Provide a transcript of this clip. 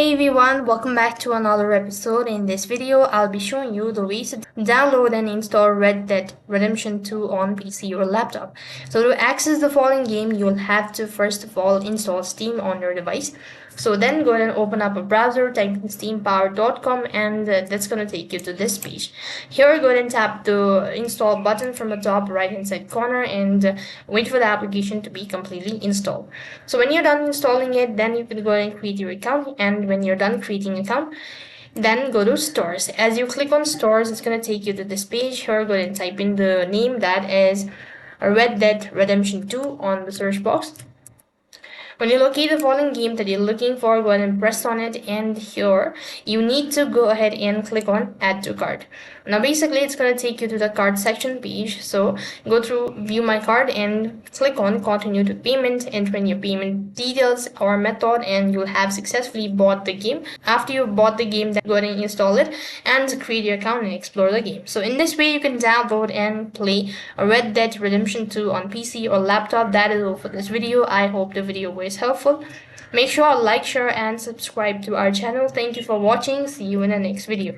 Hey everyone, welcome back to another episode. In this video, I'll be showing you the ways to download and install Red Dead Redemption 2 on PC or laptop. So to access the following game, you'll have to first of all install Steam on your device. So then go ahead and open up a browser, type in steampower.com and that's going to take you to this page. Here go ahead and tap the install button from the top right hand side corner and wait for the application to be completely installed. So when you're done installing it, then you can go ahead and create your account, and when you're done creating an account, then go to stores. As you click on stores, it's going to take you to this page. Here go ahead and type in the name that is Red Dead Redemption 2 on the search box. When you locate the following game that you're looking for, go ahead and press on it, and here you need to go ahead and click on add to cart. Now basically it's going to take you to the cart section page, so go through view my cart and click on continue to payment, enter in your payment details or method, and you'll have successfully bought the game. After you've bought the game, then go ahead and install it and create your account and explore the game. So in this way you can download and play a Red Dead Redemption 2 on PC or laptop. That is all for this video. I hope the video was helpful. Make sure to like, share and subscribe to our channel. Thank you for watching. See you in the next video.